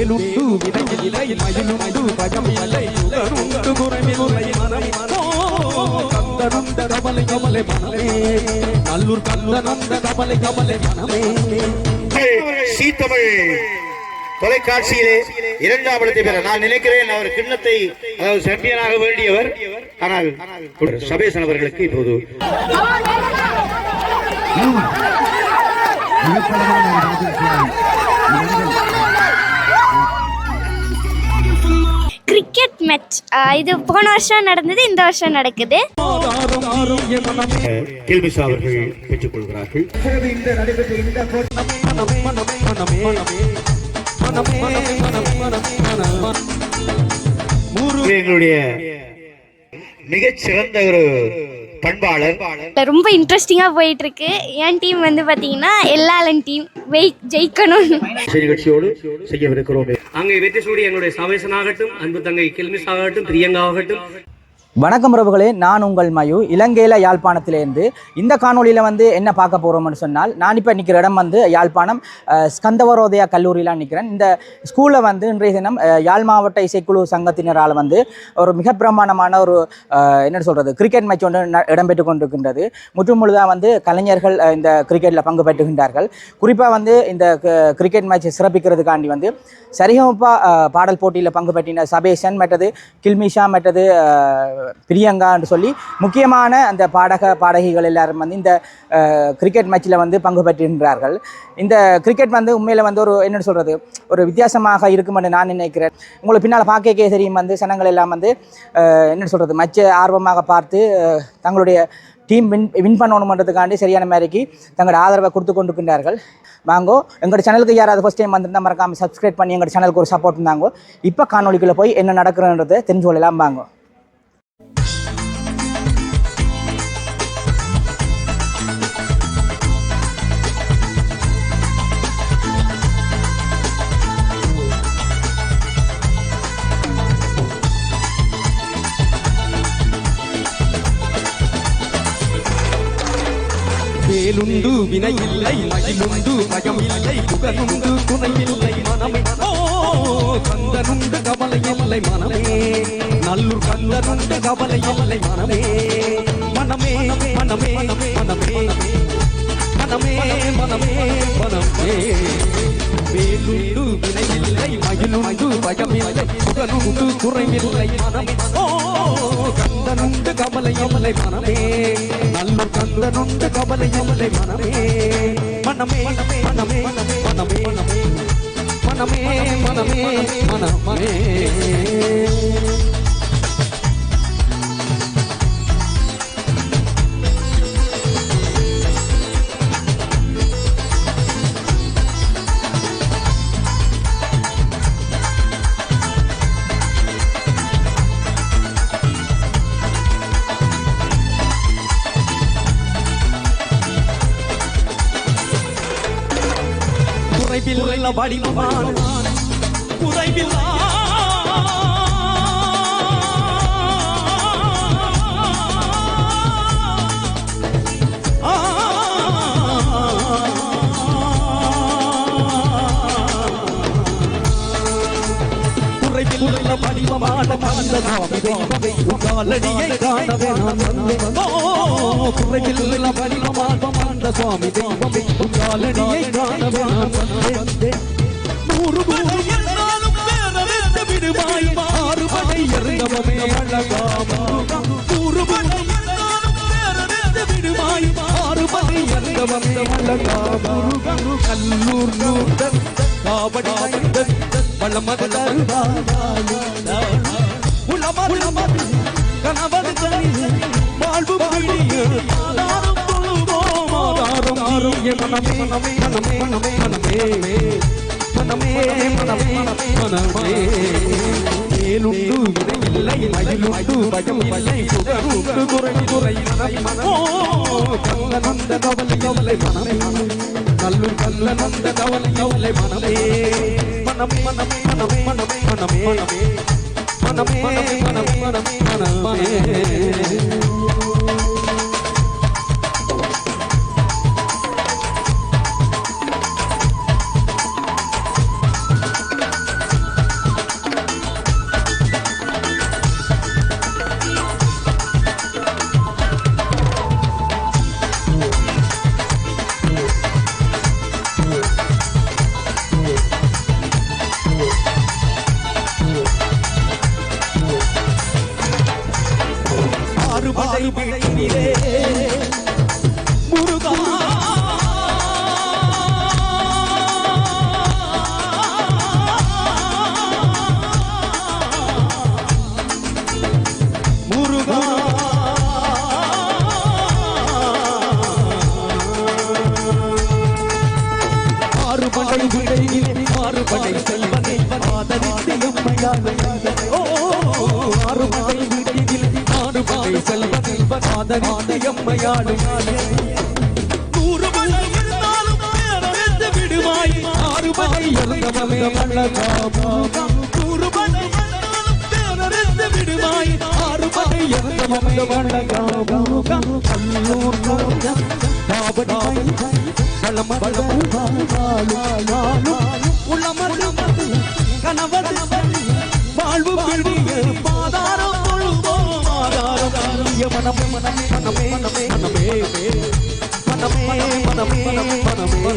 வேலுண்டு வினையில்லை மயிலுண்டு பகமில்லை உண்டு குறைமில்லை மனமே கந்தனுந்த கமலை கமலை மனமே நல்லூர் கந்தனந்த கமலை கமலை மனமே. சீத்தமிழ் தொலைக்காட்சியிலே இரண்டாம் இடத்தை பெற நான் நினைக்கிறேன். அவர் கிண்ணத்தை சாம்பியனாக வேண்டியவர். ஆனால் சபேசன் அவர்களுக்கு இப்போது கிரிக்கெட் மேட்ச் இது போன வருஷம் நடந்தது, இந்த வருஷம் நடக்குது. கில்மிஷா அவர்கள் பெற்றுக் கொள்கிறார்கள். எங்களுடைய மிகச்சிறந்த ஒரு பண்பாளர். ரொம்ப இன்ட்ரெஸ்டிங்கா போயிட்டு இருக்கு. என் டீம் வந்து பாத்தீங்கன்னா எல்லாரும் டீம் ஜெயிக்கணும் நிகழ்ச்சியோடு செய்யவிருக்கிறோம். அங்கே வெற்றி சூடி எங்களுடைய சவேசனாகட்டும், அன்பு தங்கை கில்மிஸ் ஆகட்டும், பிரியங்கா ஆகட்டும். வணக்கம் பிரபுகளே, நான் உங்கள் மயு இலங்கையில் யாழ்ப்பாணத்திலேருந்து. இந்த காணொலியில் வந்து என்ன பார்க்க போகிறோம்னு சொன்னால், நான் இப்போ நிற்கிற இடம் வந்து யாழ்ப்பாணம் ஸ்கந்தவரோதயா கல்லூரியில் நிற்கிறேன். இந்த ஸ்கூலில் வந்து இன்றைய தினம் யாழ் மாவட்ட இசைக்குழு சங்கத்தினரால் வந்து ஒரு மிக பிரமாண்டமான ஒரு என்ன சொல்கிறது கிரிக்கெட் மேட்ச் ஒன்று இடம்பெற்று கொண்டிருக்கின்றது. முற்றுமுழுதாக வந்து கலைஞர்கள் இந்த கிரிக்கெட்டில் பங்கு பெற்றுகின்றார்கள். குறிப்பாக வந்து இந்த கிரிக்கெட் மேட்சை சிறப்பிக்கிறதுக்காண்டி வந்து சரிகமப்பா பாடல் போட்டியில் பங்கு பெற்றின சபேசன், மற்றது கில்மிஷா, மற்றது பிரியங்கான்னு சொல்லி முக்கியமான அந்த பாடகிகள் எல்லாரும் வந்து இந்த கிரிக்கெட் மேட்சில் வந்து பங்கு பெற்றிருக்கிறார்கள். இந்த கிரிக்கெட் வந்து உண்மையில் வந்து ஒரு என்னென்னு சொல்கிறது ஒரு வித்தியாசமாக இருக்குமென்று நான் நினைக்கிறேன். உங்களுக்கு பின்னால் பார்க்க தெரியும் வந்து சனங்கள் எல்லாம் வந்து என்னென்னு சொல்கிறது மேட்சை ஆர்வமாக பார்த்து தங்களுடைய டீம் வின் பண்ணணுன்றதுக்காண்டி சரியான மாதிரிக்கு தங்களோட ஆதரவை கொடுத்து கொண்டிருக்கின்றார்கள். வாங்கோ, எங்களோட சேனலுக்கு யாராவது ஃபஸ்ட் டைம் வந்திருந்தால் மறக்காமல் சப்ஸ்கிரைப் பண்ணி எங்களோட சேனலுக்கு ஒரு சப்போர்ட் இருந்தாங்கோ. இப்போ காணொலிக்குள்ளே போய் என்ன நடக்கிறன்றதை தெரிஞ்சு கொள்ளலாம். வாங்கோ. வேலுண்டு வினையில்லை மயிலுண்டு பயமில்லை புகழுண்டு துணையில்லை மனமே கந்தனுண்டு கவலை இல்லை மனமே நல்லூர் கந்தனுண்டு கவலை இல்லை மனமே மனமே மனமே மனமே மனமே மனமே மனமே வேலுண்டு வினையில்லை மயிலுண்டு பயமில்லை புகழுண்டு குறைவில்லை மனமே கந்தனுண்டு கவலை இல்லை மனமே நல்லூர் கந்தனுண்டு கவலை இல்லை மனமே மனமே மனமே மனமே மனமே மனமே மனமே குறைவில்லை வடிவமான குறைவில்லா குறைவில்லை வடிவமான காலடியை காணவே நான் வந்தேன். குறைவில்லை வடிவமான சுவாமி தெய்வமே காலடியை காணவே நான் வந்தேன். 100 படை என்னாலும் பேரறிந்து விடுவாய் மாறுபடை எறிந்தவமே அழகாமா 100 படை என்னாலும் பேரறிந்து விடுவாய் மாறுபடை எறிந்தவமே அழகாமா கல்லூர் நூதன் காவடி மைந்தன் வளமது உளமது கணவன் தனி வாழ்வு பிடிய ஆதாரம் தொழுவோம் ஆதாரம் ஆரோக்கிய மனமே மனமே மனமே மனமே மனமே மனமே மனமே வேலுண்டு வினையில்லை மயிலுண்டு பயமில்லை புகழுண்டு குறை கல்லனந்த கவலை கவலை மனமே நல்லூர் கல்லனந்த கவலை கவலை மனமே மனமே மனமே மனமே மனமே மனமே மனமே மனமே மனமே மனமே ஓ ஆறுமலை வீட்டில் ஆறுமலை செல்வ காதலி எம்மையாடும் நூறுமலை இருந்தாலும் பேரறிந்து விடுவாய் ஆறுமலை எழுந்தவமே அழகா நூறுமலை இருந்தாலும் பேரறிந்து விடுவாய் ஆறுமலை எழுந்தவமே அழகா கல்லூர் கணவது வாழ்வு பிடிய பாதாரம் முழுவோம் ஆதாரம் மனம் மனமே மனமே மனமே மனமே மனமே மனமே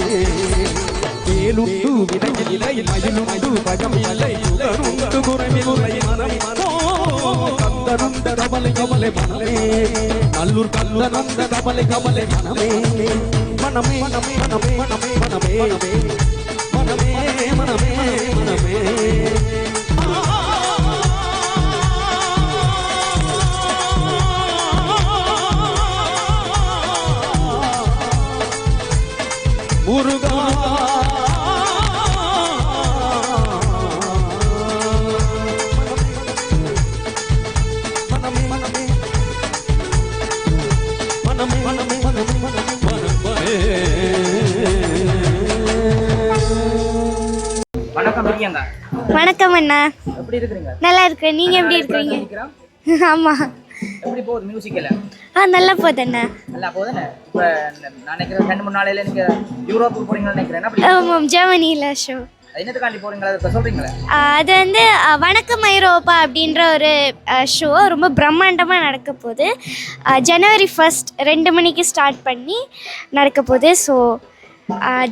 ஏலுண்டு வினையில்லை மயிலுண்டு பயம் இல்லை உண்டு குறைவில்லை மனம் மனோ கந்தனுண்ட கமலை கமலை மனமே நல்லூர் கந்தனுண்ட கமலை கமலை மனமே மனமே மனமே மனமே மனமே மனமே மனமே மனமே மனமே முருகா மனமே மனமே மனமே மனமே மனமே மனமே வணக்கம் பிரியங்கா. வணக்கம் அண்ணா. எப்படி இருக்கிறீங்க? நல்லா இருக்கு. நீங்க எப்படி இருக்கீங்க? ஆமா. எப்படி போகுது மியூசிக்கல? நல்லா போகுது அண்ணா. நல்லா போகுதுண்ணே. இப்போ நான் நினைக்கிறேன் 2-3 நாளையில நீங்க யூரோப்புக்கு போறீங்கன்னு நினைக்கிறேன். ஆமாம், ஜெர்மனியில் ஷோ. என்னத்துக்காண்டி போறீங்களா? அதை சொல்றீங்களா? அது வந்து வணக்கம் ஐரோப்பா அப்படின்ற ஒரு ஷோ ரொம்ப பிரம்மாண்டமாக நடக்க போகுது. ஜனவரி 1 2 மணிக்கு ஸ்டார்ட் பண்ணி நடக்க போகுது. ஸோ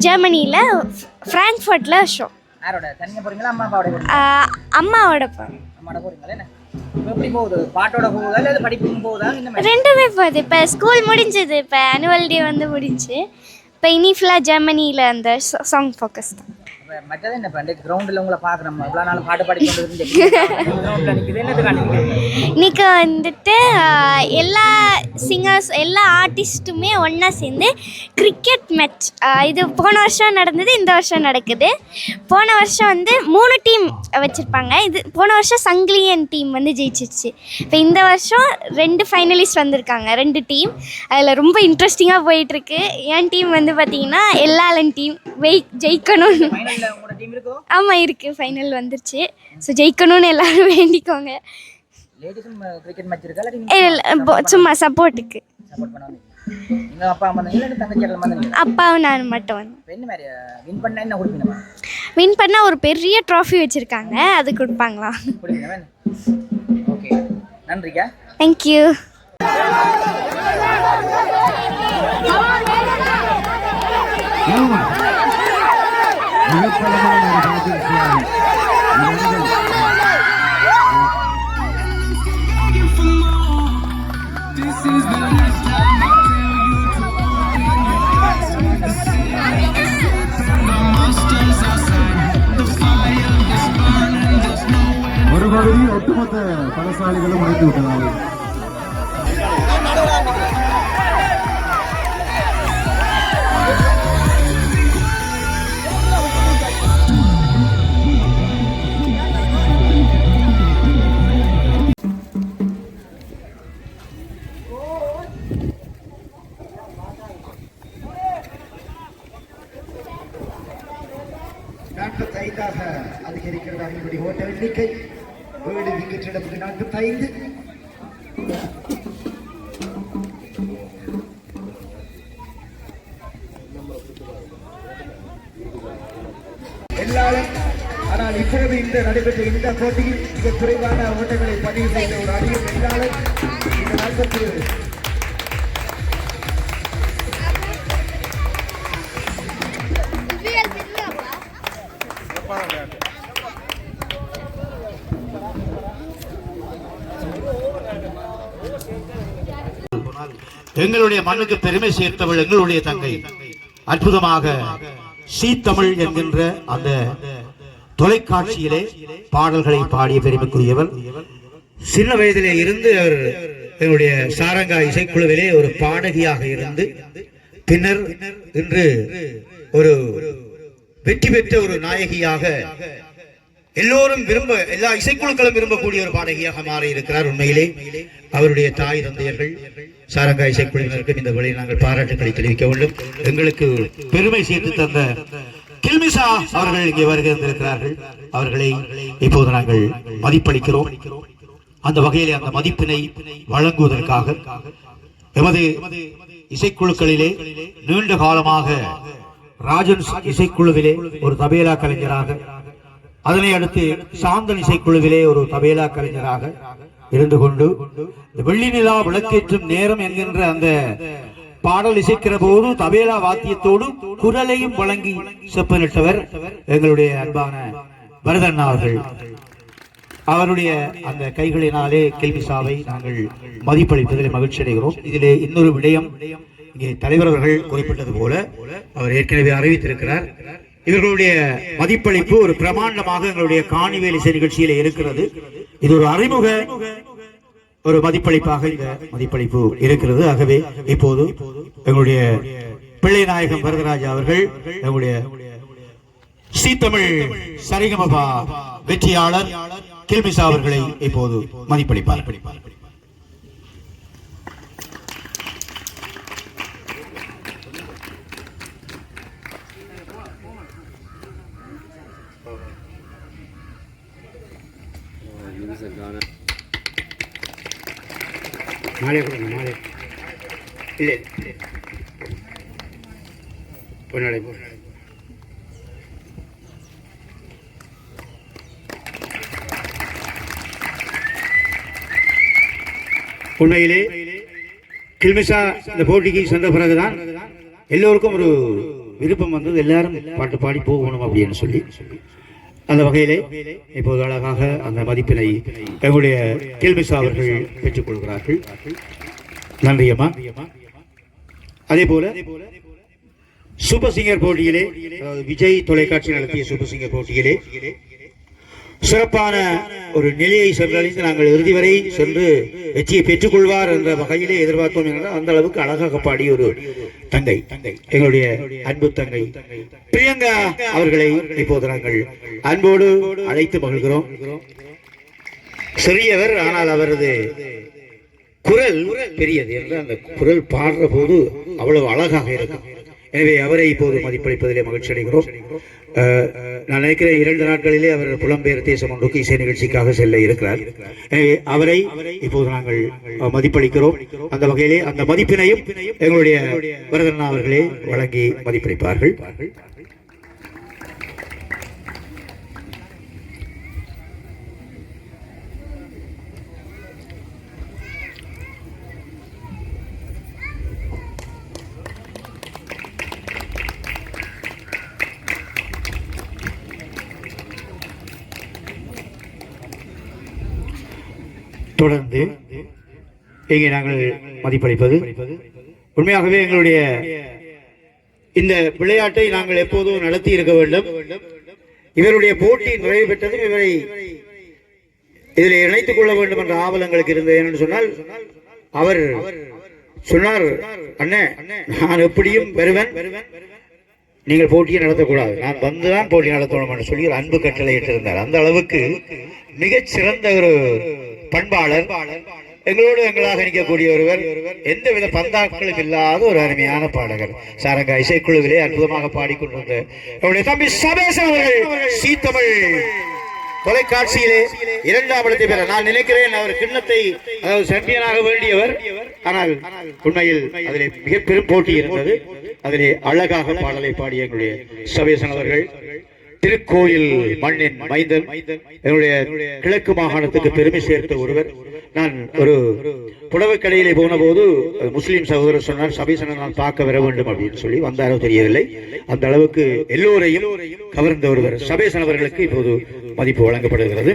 ஜெர்மனியில் ஃப்ராங்க்ஃபர்ட்டில் ஷோ. யாரோட? தனியாக போறீங்களா? அம்மா அப்பாவோட போறீங்களா? அம்மாவோட போகிறேன். அம்மாவோட போறீங்களா? என்ன எப்படி போகுது? பாட்டோட போகுதா இல்லை படிப்புக்கும் போகுதா? ரெண்டுமே போகுது. இப்போ ஸ்கூல் முடிஞ்சது. இப்போ ஆனுவல் டே வந்து முடிஞ்சு இப்போ இனி ஃபுல்லாக ஜெர்மனியில் அந்த சாங் ஃபோக்கஸ் தான். மற்றது என்ன பண்ணு கிரவுண்டில் உங்களை பார்க்குறோம். இவ்வளோ நாள் பாட்டு பாடி கொண்டு இன்னைக்கு வந்துட்டு எல்லா சிங்கர்ஸ் எல்லா ஆர்டிஸ்ட்டுமே ஒன்றா சேர்ந்து கிரிக்கெட் மேட்ச் இது போன வருஷம் நடந்தது, இந்த வருஷம் நடக்குது. போன வருஷம் வந்து 3 டீம் வச்சுருப்பாங்க. இது போன வருஷம் சங்கிலியன் டீம் வந்து ஜெயிச்சிருச்சு. இப்போ இந்த வருஷம் 2 ஃபைனலிஸ்ட் வந்திருக்காங்க, 2 டீம். அதில் ரொம்ப இன்ட்ரெஸ்டிங்காக போயிட்டுருக்கு. என் டீம் வந்து பார்த்திங்கன்னா எல்லாலன் டீம் ஜெயிக்கணும்னு. ஆமாம் இருக்குது, ஃபைனல் வந்துருச்சு. ஸோ ஜெயிக்கணும்னு எல்லாரும் வேண்டிக்கோங்க. சும்மா சப்போர்ட்டுக்கு. அப்பாவும் நான் மட்டும் வந்து வின் பண்ணால் ஒரு பெரிய ட்ராஃபி வச்சுருக்காங்க, அது கொடுப்பாங்களா? தேங்க்யூ. ஒரு பகுதியில் ஒட்டுமொத்த பலசாலிகளும் முடித்து விட்டனர். அதிகரிக்கிறது அணியினுடைய ஓட்ட எண்ணிக்கை. 7 விக்கெட் இழப்புக்கு 45. எல்லாரும் ஆனால் இப்போது இந்த நடைபெற்ற இந்த போட்டியில் மிக குறைவான ஓட்டங்களை பதிவு செய்த ஒரு அணியும் எல்லாரும் இந்த 40 எங்களுடைய மண்ணுக்கு பெருமை சேர்த்தவள் எங்களுடைய தங்கை. அற்புதமாக சி தமிழ் என்கின்ற அந்த தொலைக்காட்சியிலே பாடல்களை பாடிய பெருமைக்குரியவர். சின்ன வயதிலே இருந்து அவர் எங்களுடைய சாரங்கா இசைக்குழுவிலே ஒரு பாடகியாக இருந்து பின்னர் இன்று ஒரு வெற்றி பெற்ற ஒரு நாயகியாக எல்லோரும் எல்லா இசைக்குழுக்களும் விரும்பக்கூடிய ஒரு பாடகியாக மாறி இருக்கிறார். உண்மையிலே அவருடைய தாய் தந்தையர்கள் சாரங்கா இசைக்குழுவினருக்கும் இந்த வழியில் நாங்கள் பாராட்டுக்களை தெரிவிக்க வேண்டும். எங்களுக்கு பெருமை சேர்த்து தந்த கில்மிசா அவர்கள் இங்கே வருகிறார்கள். அவர்களை இப்போது நாங்கள் மதிப்பளிக்கிறோம். அந்த வகையிலே அந்த மதிப்பினை வழங்குவதற்காக எமது இசைக்குழுக்களிலே நீண்ட காலமாக ராஜன் இசைக்குழுவிலே ஒரு தபேலா கலைஞராக, அதனை அடுத்து சாந்தன் இசைக்குழுவிலே ஒரு தபேலா கலைஞராக இருந்து கொண்டு வெள்ளி நிலா விளக்கேற்றும் நேரம் என்கின்ற அந்த பாடல் இசைக்கிற போது தபேலா வாத்தியத்தோடு குரலையும் வழங்கி செப்பனிட்டவர் எங்களுடைய அன்பான பரதன் அவர்கள். அவருடைய அந்த கைகளினாலே கில்மிசாவை நாங்கள் மதிப்பளிப்பதில் மகிழ்ச்சி அடைகிறோம். இதிலே இன்னொரு விடயம் இங்கே தலைவர் அவர்கள் குறிப்பிட்டது போல அவர் ஏற்கனவே அறிவித்திருக்கிறார். இவர்களுடைய மதிப்பளிப்பு ஒரு பிரமாண்டமாக எங்களுடைய காணிவேல் இசை நிகழ்ச்சியில இருக்கிறது. இது ஒரு அறிமுக ஒரு மதிப்பளிப்பாக இந்த மதிப்பளிப்பு இருக்கிறது. ஆகவே இப்போது எங்களுடைய பிள்ளை நாயகம் வரதராஜா அவர்கள் எங்களுடைய சீத்தமிழ் சரிகமபா வெற்றியாளர் கில்மிசா அவர்களை இப்போது மதிப்பளிப்பார். மாலை கொடுங்க, மாலை இல்லை பொன்னாடை போ. உண்மையிலே கில்மிசா இந்த போட்டிக்கு சென்ற பிறகுதான் எல்லோருக்கும் ஒரு விருப்பம் வந்தது, எல்லாரும் பாட்டு பாடி போகணும் அப்படின்னு சொல்லி. அந்த வகையிலே இப்போது அழகாக அந்த மதிப்பினை எங்களுடைய கில்மிசா அவர்கள் பெற்றுக் கொள்கிறார்கள். நன்றி அம்மா. அதே போல சூப்பர் சிங்கர் போட்டியிலே, விஜய் தொலைக்காட்சி நடத்திய சூப்பர் சிங்கர் போட்டியிலே சிறப்பான ஒரு நிலையை சென்றடைந்து நாங்கள் இறுதி வரை சென்று வெற்றியை பெற்றுக் கொள்வார் என்ற வகையிலே எதிர்பார்த்தோம் என்றால் அந்த அளவுக்கு அழகாக பாடிய ஒரு தங்கை, எங்களுடைய அன்பு தங்கை பிரியங்கா அவர்களை இப்போது நாங்கள் அன்போடு அழைத்து மகிழ்கிறோம். சிறியவர், ஆனால் அவரது குரல் பெரியது என்று அந்த குரல் பாடுற போது அவ்வளவு அழகாக இருக்கும். எனவே அவரை இப்போது மதிப்பளிப்பதிலே மகிழ்ச்சி அடைகிறோம். நான் நினைக்கிறேன் 2 நாட்களிலே அவர் புலம்பெயர் தேசம் ஒன்றுக்கு இசை நிகழ்ச்சிக்காக செல்ல இருக்கிறார். எனவே அவரை இப்போது நாங்கள் மதிப்பளிக்கிறோம். அந்த வகையிலே அந்த மதிப்பினையும் எங்களுடைய வரதண்ணா அவர்களே வழங்கி மதிப்பளிப்பார்கள். தொடர்ந்து இங்கே நாங்கள் மதிப்பளிப்பது உண்மையாகவே எங்களுடைய இந்த விளையாட்டை நாங்கள் எப்போதும் நடத்தி இருக்க வேண்டும். இவருடைய போட்டி நிறைவு பெற்றதும் இவரை இதில் இணைத்துக் கொள்ள வேண்டும் என்ற ஆவலங்களுக்கு இருந்தது. என்று சொன்னால் அவர் சொன்னார், அண்ணே நான் எப்படியும் வருவேன், நீங்கள் போட்டியை நடத்தக்கூடாது, நான் வந்துதான் போட்டி நடத்தணும் என்று சொல்லி ஒரு அன்பு கட்டளை இட்டிருந்தார். அந்த அளவுக்கு மிகச் சிறந்த ஒரு பண்பாளர், எங்களோடு எங்களாக நிற்கக்கூடிய ஒருவர், எந்தவித பந்தாக்களும் இல்லாத ஒரு அருமையான பாடகர். சாரங்கா இசைக்குழுவிலே அற்புதமாக பாடிக்கொண்டிருந்த என்னுடைய தம்பி சபேசன் அவர்கள் சீத்தமிழ் தொலைக்காட்சியிலே 2ஆம் இடத்தை பெற நான் நினைக்கிறேன். அவர் கிண்ணத்தை, அதாவது சாம்பியனாக வேண்டியவர். ஆனால் உண்மையில் அதிலே மிக பெரும் போட்டி இருந்தது. அதிலே அழகாக பாடலை பாடிய எங்களுடைய சபேசன் அவர்கள் திருக்கோயில் மண்ணின் மைந்தன், என்னுடைய கிழக்கு மாகாணத்துக்கு பெருமை சேர்த்த ஒருவர். நான் ஒரு புடவை கடையிலே போன போது முஸ்லீம் சகோதரர் சொன்னார், சபீசனை நான் பார்க்க வர வேண்டும் அப்படின்னு சொல்லி. வந்தாரோ தெரியவில்லை. அந்த அளவுக்கு எல்லோரையும் கவர்ந்த ஒருவர் சபேசன் அவர்களுக்கு இப்போது மதிப்பு வழங்கப்படுகிறது.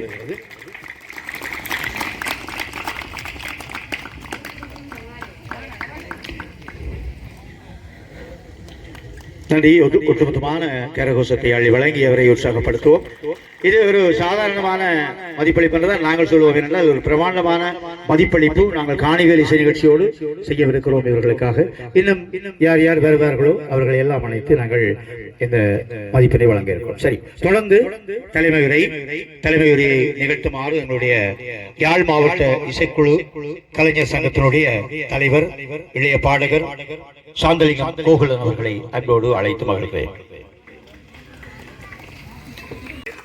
நன்றி. ஒட்டுமொத்தமான கரகோஷத்தை அள்ளி வழங்கி அவரை உற்சாகப்படுத்துவோம். இது ஒரு சாதாரணமான மதிப்பளிப்பதை நாங்கள் சொல்லுவோம் என்றால் அது ஒரு பிரமாண்டமான மதிப்பளிப்பு. நாங்கள் காணிவேல் இசை நிகழ்ச்சியோடு செய்யவிருக்கிறோம் இவர்களுக்காக. இன்னும் யார் யார் வருவார்களோ அவர்களை எல்லாம் அழைத்து நாங்கள் இந்த மதிப்பினை வழங்க இருக்கிறோம். சரி, தொடர்ந்து தலைமையுரையை நிகழ்த்துமாறு எங்களுடைய யாழ் மாவட்ட இசைக்குழு கலைஞர் சங்கத்தினுடைய தலைவர் இளைய பாடகர் சாந்தலிங்கம் கோகுலன் அவர்களை அன்போடு அழைத்து மகிழ்கிறேன்.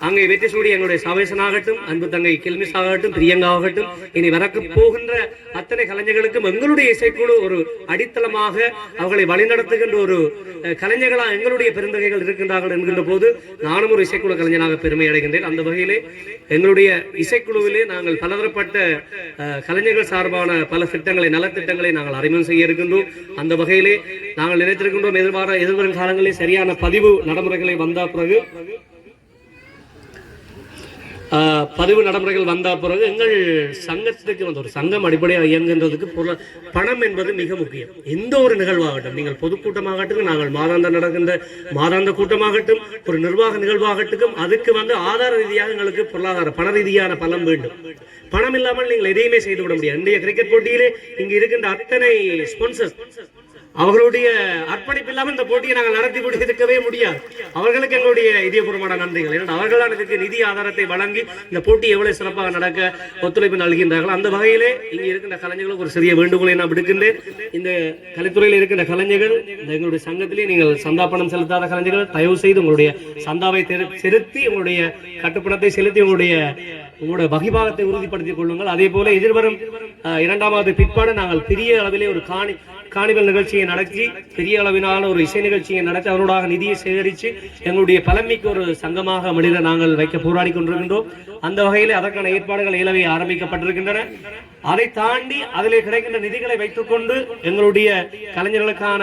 அங்கே வெற்றி சூடி எங்களுடைய சவேசனாகட்டும், அன்பு தங்கை கில்மிஸ் ஆகட்டும், பிரியங்காகட்டும், இனி வரக்கு போகின்ற அத்தனை கலைஞர்களுக்கும் எங்களுடைய இசைக்குழு ஒரு அடித்தளமாக அவர்களை வழிநடத்துகின்ற ஒரு கலைஞர்களாக எங்களுடைய பெருந்தகைகள் இருக்கின்றார்கள் என்கின்ற போது நானும் ஒரு இசைக்குழு கலைஞனாக பெருமை அடைகின்றேன். அந்த வகையிலே எங்களுடைய இசைக்குழுவிலே நாங்கள் பலதரப்பட்ட கலைஞர்கள் சார்பான பல திட்டங்களை, நலத்திட்டங்களை நாங்கள் அறிமுகம் செய்ய இருக்கின்றோம். அந்த வகையிலே நாங்கள் நினைத்திருக்கின்றோம் எதிர்வரும் காலங்களில் சரியான பதிவு நடைமுறைகளை வந்த பிறகு வந்த பிறகு எங்கள் சங்கத்துக்கு வந்து ஒரு சங்கம் அடிப்படையாக இயங்குகின்றதுக்கு பணம் என்பது மிக முக்கியம். எந்த ஒரு நிகழ்வாகட்டும், நீங்கள் பொதுக்கூட்டமாகட்டும், நாங்கள் மாதாந்த நடக்கின்ற மாதாந்த கூட்டமாகட்டும், ஒரு நிர்வாக நிகழ்வாகட்டும், அதுக்கு வந்து ஆதார ரீதியாக எங்களுக்கு பொருளாதார பண ரீதியான பலம் வேண்டும். பணம் இல்லாமல் நீங்கள் எதையுமே செய்து விட முடியாது. இன்றைய கிரிக்கெட் போட்டியிலே இங்கு இருக்கின்ற அத்தனை ஸ்பான்சர்ஸ் அவர்களுடைய அர்ப்பணிப்பு இல்லாமல் இந்த போட்டியை நாங்கள் நடத்தி முடிக்கவே முடியாது. அவர்களுக்கு எங்களுடைய இதயபூர்வமான நன்றிகள். ஏன்னா அவர்களால் இதுக்கு நிதி ஆதாரத்தை வழங்கி இந்த போட்டி எவ்வளவு சிறப்பாக நடக்க ஒத்துழைப்பு நல்கின்றார்கள். அந்த வகையிலே இங்கே இருக்கின்ற கலைஞர்களுக்கு ஒரு சிறிய வேண்டுகோளை நான் விடுக்கின்றேன். இந்த கலைத்துறையில் இருக்கின்ற கலைஞர்கள், எங்களுடைய சங்கத்திலே நீங்கள் சந்தா பணம் செலுத்தாத கலைஞர்கள் தயவு செய்து உங்களுடைய சந்தாவை செலுத்தி, உங்களுடைய கட்டுப்பணத்தை செலுத்தி உங்களுடைய வகிபாகத்தை உறுதிப்படுத்திக் கொள்ளுங்கள். அதே போல எதிர்வரும் 2வது பிற்பாடு நாங்கள் பெரிய அளவிலே ஒரு காணிவல் நிகழ்ச்சியை நடத்தி, பெரிய அளவிலான ஒரு இசை நிகழ்ச்சியை நடத்தி அவரோட நிதியை சேகரித்து எங்களுடைய பழமைக்கு ஒரு சங்கமாக மனித நாங்கள் வைக்க போராடி கொண்டிருக்கின்றோம். அந்த வகையில் அதற்கான ஏற்பாடுகள் இயலவே ஆரம்பிக்கப்பட்டிருக்கின்றன. அதை தாண்டி அதிலே கிடைக்கின்ற நிதிகளை வைத்துக் கொண்டு எங்களுடைய கலைஞர்களுக்கான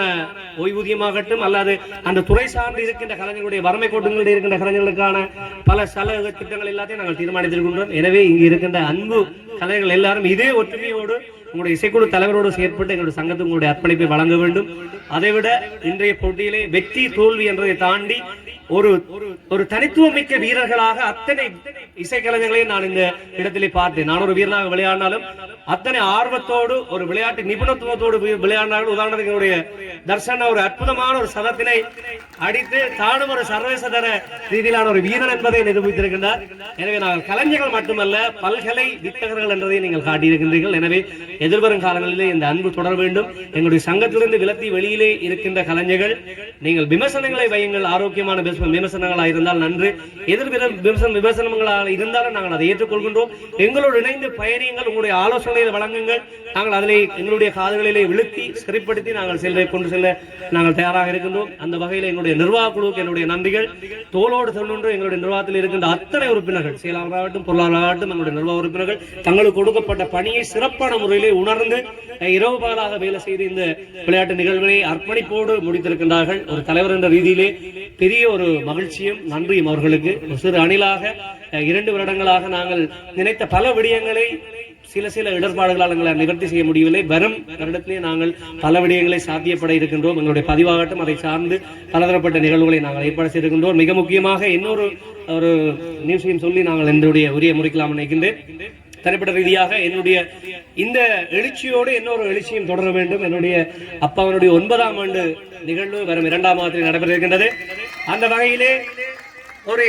ஓய்வூதியமாகட்டும், அல்லது அந்த துறை சார்ந்து இருக்கின்ற கலைஞர்களுடைய வறுமை கோட்டுகளில் இருக்கின்ற கலைஞர்களுக்கான பல சலுகை திட்டங்கள் எல்லாத்தையும் நாங்கள் தீர்மானித்திருக்கின்றோம். எனவே இங்கு இருக்கின்ற அன்பு கலைஞர்கள் எல்லாரும் இதே ஒற்றுமையோடு உங்களுடைய இசைக்குழு தலைவரோடு செயற்பட்டு எங்களுடைய சங்கத்துக்கு உங்களுடைய அர்ப்பணிப்பை வழங்க வேண்டும். அதைவிட இன்றைய போட்டியிலே வெற்றி தோல்வி என்பதை தாண்டி ஒரு தனித்துவமிக்க வீரர்களாக அத்தனை இசைக்கலைஞர்களையும் நான் இந்த இடத்திலே பார்த்தேன். நான் ஒரு வீரனாக விளையாடினாலும் அத்தனை ஆர்வத்தோடு ஒரு விளையாட்டு நிபுணத்துவத்தோடு விளையாடினார்கள். உதாரணத்துக்கு என்னுடைய தர்ஷன ஒரு அற்புதமான ஒரு சதத்தினை அடித்து தானும் ஒரு சர்வதேச தர ரீதியிலான ஒரு வீரன் என்பதை நிரூபித்திருக்கின்றார். எனவே நாங்கள் கலைஞர்கள் மட்டுமல்ல, பல்கலை வித்தகர்கள் என்பதை நீங்கள் காட்டியிருக்கின்றீர்கள். எனவே எதிர்வரும் காலங்களிலே இந்த அன்பு தொடர வேண்டும். எங்களுடைய சங்கத்திலிருந்து விலத்தி வெளியிலே இருக்கின்ற கலைஞர்கள் நீங்கள் விமர்சனங்களை வையுங்கள். ஆரோக்கியமான விமர்சனங்களாக இருந்தால் நன்று, விமர்சனங்களாக இருந்தாலும் நாங்கள் அதை ஏற்றுக்கொள்கின்றோம். எங்களோடு இணைந்து பயணியுங்கள், உங்களுடைய ஆலோசனைகளை வழங்குங்கள். நாங்கள் அதிலே எங்களுடைய காதுகளிலே விழுத்தி சிறைப்படுத்தி நாங்கள் கொண்டு செல்ல நாங்கள் தயாராக இருக்கின்றோம். அந்த வகையில் எங்களுடைய நிர்வாக குழுவுக்கு என்னுடைய நன்றிகள். தோளோடு தொன்று எங்களுடைய நிர்வாகத்தில் இருக்கின்ற அத்தனை உறுப்பினர்கள், செயலாளராகட்டும் பொருளாளராகட்டும், எங்களுடைய நிர்வாக உறுப்பினர்கள் தங்களுக்கு கொடுக்கப்பட்ட பணியை சிறப்பான முறையிலே உணர்ந்து இரவு பகலாக வேலை செய்து இந்த விளையாட்டு நிகழ்வுகளை அர்ப்பணிப்போடு முடித்திருக்கின்றார்கள். ஒரு தலைவர் என்ற ரீதியிலே பெரிய ஒரு மகிழ்ச்சியும் நன்றியும் அவர்களுக்கு. சிறு அணிலாக 2 வருடங்களாக நாங்கள் நினைத்த பல விடயங்களை சில இடர்பாடுகளால் எங்களை நிவர்த்தி செய்ய முடியவில்லை. வரும் வருடத்திலே நாங்கள் பல விடயங்களை சாத்தியப்பட இருக்கின்றோம். எங்களுடைய பதிவாகட்டும் அதை சார்ந்து பலதரப்பட்ட நிகழ்வுகளை நாங்கள் ஏற்பாடு செய்திருக்கின்றோம். மிக முக்கியமாக இன்னொரு நியூஸையும் சொல்லி நாங்கள் என்னுடைய உரிய முறைக்கலாம் நினைக்கின்றேன். தனிப்பட்ட ரீதியாக என்னுடைய இந்த எழுச்சியோடு இன்னொரு எழுச்சியும் தொடர வேண்டும். என்னுடைய அப்பாவினுடைய 9ஆம் ஆண்டு நிகழ்வு வரும் 2ஆம் மாதத்தில் நடைபெற இருக்கின்றது. அந்த வகையிலே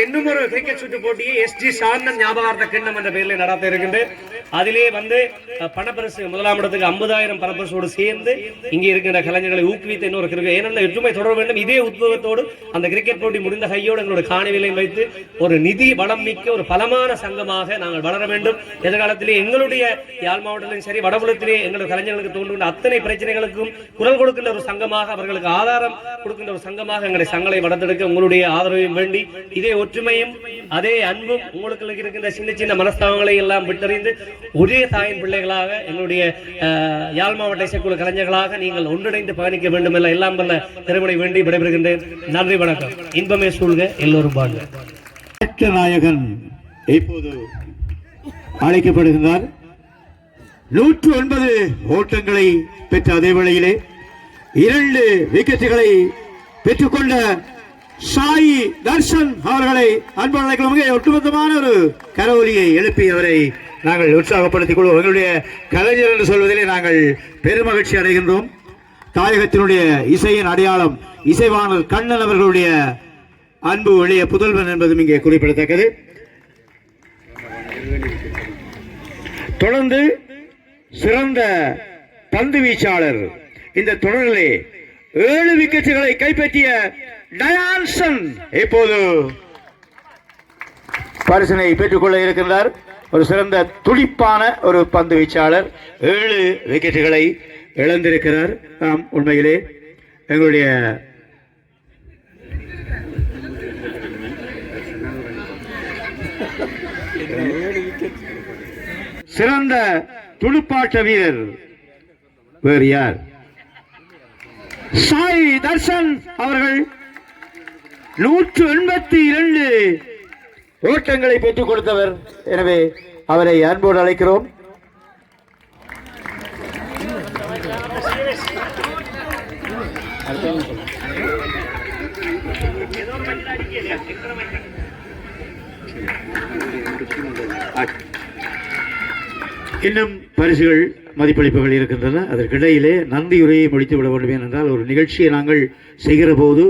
இன்னும் ஒரு கிரிக்கெட் சுற்று போட்டியை எஸ்ஜி சாந்தன் ஞாபகார்த்த கிண்ணம் என்ற பெயரில் நடத்த இருக்கின்றது. அதிலே வந்து பணப்பரிசு 1ஆம் இடத்துக்கு 50,000 பணப்பரிசோடு சேர்ந்து இங்கே இருக்கின்ற கலைஞர்களை ஊக்குவித்து இன்னொரு கிரிக்கெட் ஏனென்றால் ஒற்றுமை தொடர வேண்டும். இதே உத்வேகத்தோடு அந்த கிரிக்கெட் போட்டி முடிந்த கையோடு எங்களுடைய காணிவிலையும் வைத்து ஒரு நிதி வளம் மிக்க ஒரு பலமான சங்கமாக நாங்கள் வளர வேண்டும். எதிர்காலத்திலே எங்களுடைய யாழ் மாவட்டத்திலும் சரி வடபுலத்திலே எங்களுடைய கலைஞர்களுக்கு தோன்றுகின்ற அத்தனை பிரச்சனைகளுக்கும் குரல் கொடுக்கின்ற ஒரு சங்கமாக, அவர்களுக்கு ஆதாரம் கொடுக்கின்ற ஒரு சங்கமாக எங்களுடைய சங்களை வளர்த்தெடுக்க உங்களுடைய ஆதரவையும் வேண்டி இதே ஒற்றுமையும் அதே அன்பும் உங்களுக்கு இருக்கின்ற சின்ன சின்ன மனஸ்தாபங்களை எல்லாம் விட்டறிந்து ஒரே தாயின் பிள்ளைகளாக எங்களுடைய யாழ் மாவட்ட இசைக்குழு கலைஞர்களாக நீங்கள் ஒன்றிணைந்து பயணிக்க வேண்டும் என எல்லாம் வல்ல திருமணை வேண்டி விடைபெறுகின்றேன். நன்றி, வணக்கம். இன்பமே சூழ்க, எல்லோரும் பாடுக. நாயகன் இப்போது அழைக்கப்படுகின்றார். 109 ஓட்டங்களை பெற்ற அதே வேளையிலே 2 விக்கெட்டுகளை பெற்றுக்கொண்ட சாயி தர்ஷன் அவர்களை அன்பு அழைக்கிறவங்க ஒட்டுமொத்தமான ஒரு கரவொலியை எழுப்பி அவரை நாங்கள் உற்சாகப்படுத்திக் கொள்வோம். எங்களுடைய கலைஞர் என்று சொல்வதிலே நாங்கள் பெருமகிழ்ச்சி அடைகின்றோம். தாயகத்தினுடைய இசையின் அடையாளம் இசைவாணர் கண்ணன் அவர்களுடைய அன்பு எளிய புதல்வன் என்பதும் இங்கே குறிப்பிடத்தக்கது. தொடர்ந்து சிறந்த பந்து வீச்சாளர் இந்த தொடரிலே 7 விக்கெட்டுகளை கைப்பற்றிய டயான்சன் இப்போது பரிசினை பெற்றுக்கொள்ள இருக்கின்றார். ஒரு சிறந்த துடிப்பான ஒரு பந்து வீச்சாளர் 7 விக்கெட்டுகளை இழந்திருக்கிறார். நாம் உண்மையிலே எங்களுடைய சிறந்த துடுப்பாட்ட வீரர் வேறு யார்? சாய் தர்ஷன் அவர்கள் 182 ஓட்டங்களை பெற்றுக் கொடுத்தவர். எனவே அவரை அன்போடு அழைக்கிறோம். இன்னும் பரிசுகள் மதிப்பளிப்புகள் இருக்கின்றன. அதற்கிடையிலே நன்றியுரையை முடித்து விட வேண்டும். என்றால் ஒரு நிகழ்ச்சியை நாங்கள் செய்கிற போது